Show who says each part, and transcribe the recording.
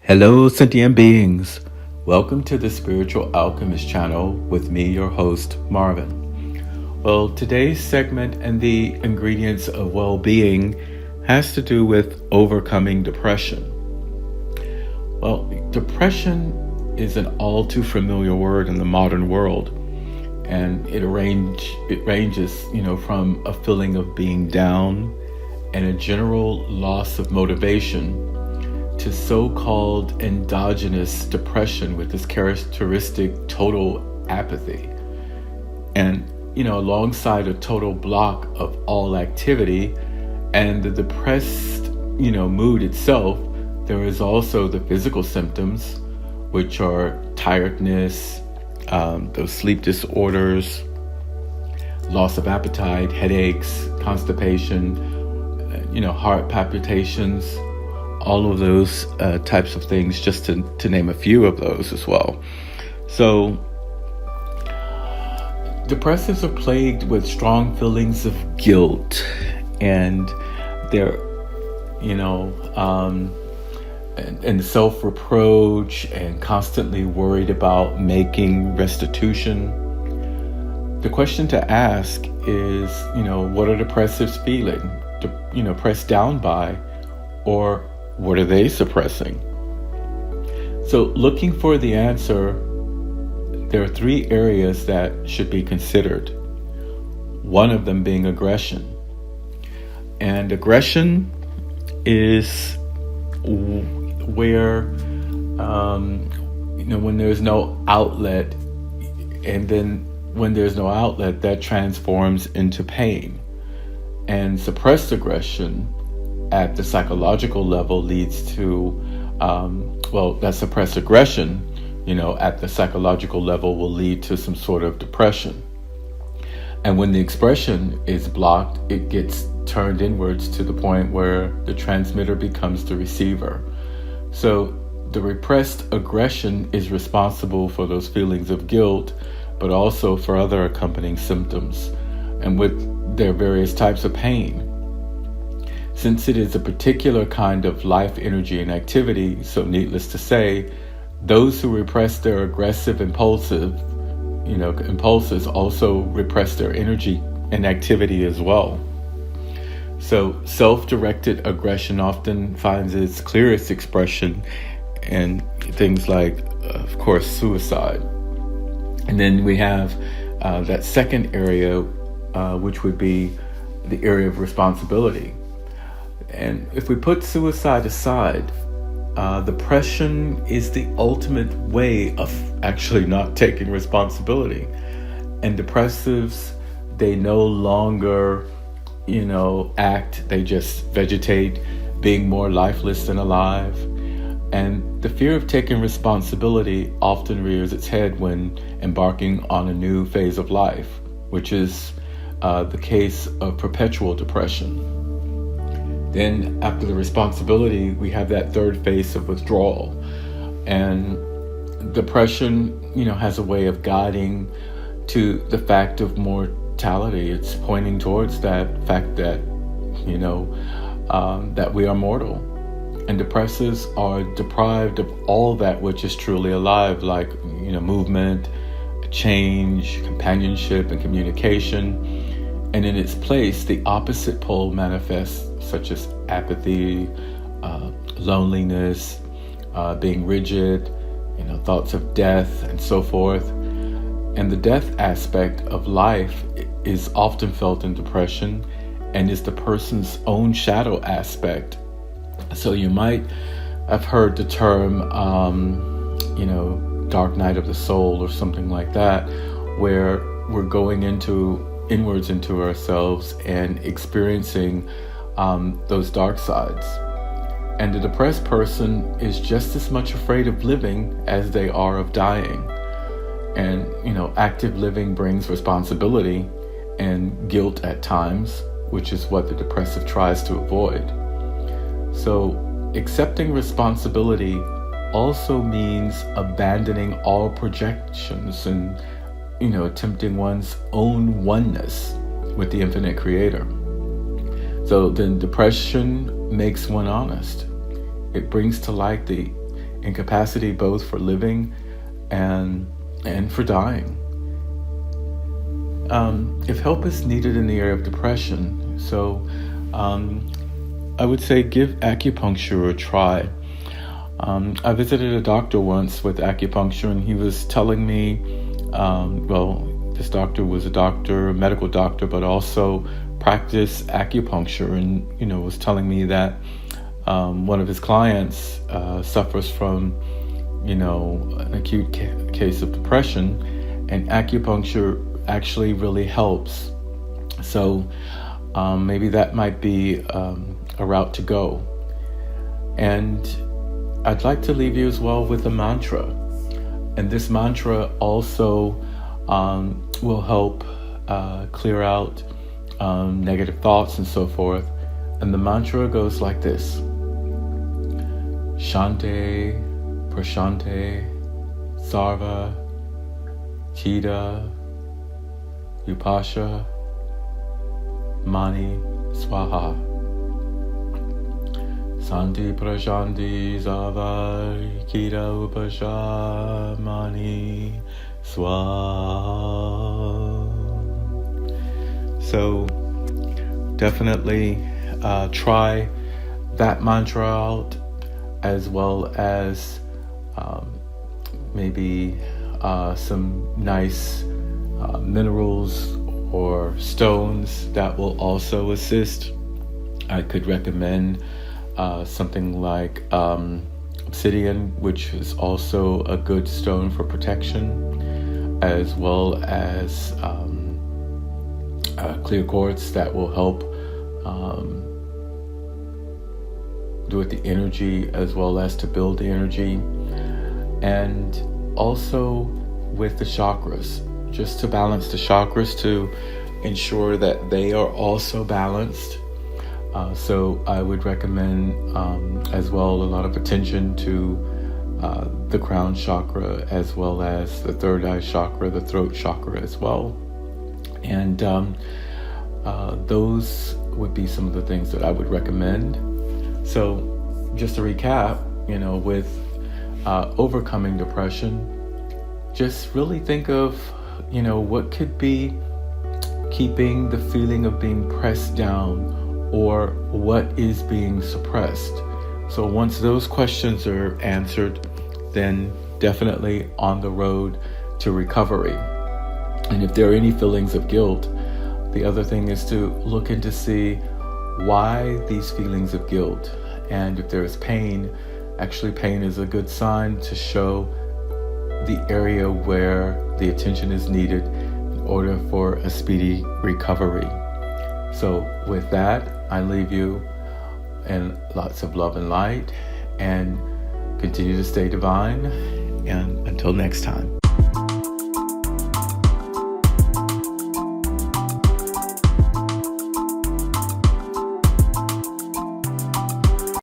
Speaker 1: Hello, sentient beings. Welcome to the Spiritual Alchemist channel with me, your host, Marvin. Well, today's segment and the ingredients of well-being has to do with overcoming depression. Well, depression is an all too familiar word in the modern world, and it ranges, from a feeling of being down and a general loss of motivation to so-called endogenous depression with this characteristic total apathy. And, alongside a total block of all activity and the depressed, mood itself, there is also the physical symptoms, which are tiredness, those sleep disorders, loss of appetite, headaches, constipation, heart palpitations, all of those types of things, just to name a few of those as well. So depressives are plagued with strong feelings of guilt, and they're, and self-reproach, and constantly worried about making restitution. The question to ask is, what are depressives feeling? Pressed down by, or what are they suppressing? So looking for the answer, there are three areas that should be considered. One of them being aggression. And aggression is where, when there's no outlet, and then when there's no outlet, that transforms into pain. And suppressed aggression at the psychological level leads to, that suppressed aggression, at the psychological level will lead to some sort of depression. And when the expression is blocked, it gets turned inwards to the point where the transmitter becomes the receiver. So the repressed aggression is responsible for those feelings of guilt, but also for other accompanying symptoms, and with their various types of pain. Since it is a particular kind of life energy and activity, so needless to say, those who repress their aggressive impulses also repress their energy and activity as well. So self-directed aggression often finds its clearest expression in things like, of course, suicide. And then we have that second area, which would be the area of responsibility. And if we put suicide aside, depression is the ultimate way of actually not taking responsibility. And depressives, they no longer, act, they just vegetate, being more lifeless than alive. And the fear of taking responsibility often rears its head when embarking on a new phase of life, which is the case of perpetual depression. Then after the responsibility, we have that third phase of withdrawal. And depression, has a way of guiding to the fact of mortality. It's pointing towards that fact that, that we are mortal. And depressives are deprived of all that which is truly alive, like, movement, change, companionship, and communication. And in its place, the opposite pole manifests, such as apathy, loneliness, being rigid, thoughts of death, and so forth. And the death aspect of life is often felt in depression and is the person's own shadow aspect. So you might have heard the term, dark night of the soul or something like that, where we're going inwards into ourselves and experiencing those dark sides. And the depressed person is just as much afraid of living as they are of dying. And, active living brings responsibility and guilt at times, which is what the depressive tries to avoid. So accepting responsibility also means abandoning all projections and, attempting one's own oneness with the infinite creator. So then depression makes one honest. It brings to light the incapacity both for living and for dying. If help is needed in the area of depression, so I would say give acupuncture a try. I visited a doctor once with acupuncture, and he was telling me, this doctor was a medical doctor, but also practiced acupuncture, and was telling me that one of his clients suffers from an acute case of depression, and acupuncture actually really helps. So maybe that might be a route to go. And I'd like to leave you as well with a mantra. And this mantra also will help clear out negative thoughts and so forth. And the mantra goes like this: Shante, Prashante, Sarva, Chida, Upasha, Mani, Swaha. Santi Prashanti Savar Kira Upasha Mani Swaha. So definitely try that mantra out, as well as maybe some nice minerals or stones that will also assist. I could recommend something like obsidian, which is also a good stone for protection, as well as clear quartz that will help do with the energy, as well as to build the energy, and also with the chakras, just to balance the chakras, to ensure that they are also balanced. So I would recommend as well a lot of attention to the crown chakra, as well as the third eye chakra, the throat chakra as well. And those would be some of the things that I would recommend. So just to recap, with overcoming depression, just really think of, what could be keeping the feeling of being pressed down, or what is being suppressed. So once those questions are answered, then definitely on the road to recovery. And if there are any feelings of guilt, the other thing is to look into see why these feelings of guilt. And if there is pain, actually pain is a good sign to show the area where the attention is needed in order for a speedy recovery. So with that, I leave you in lots of love and light, and continue to stay divine. And until next time.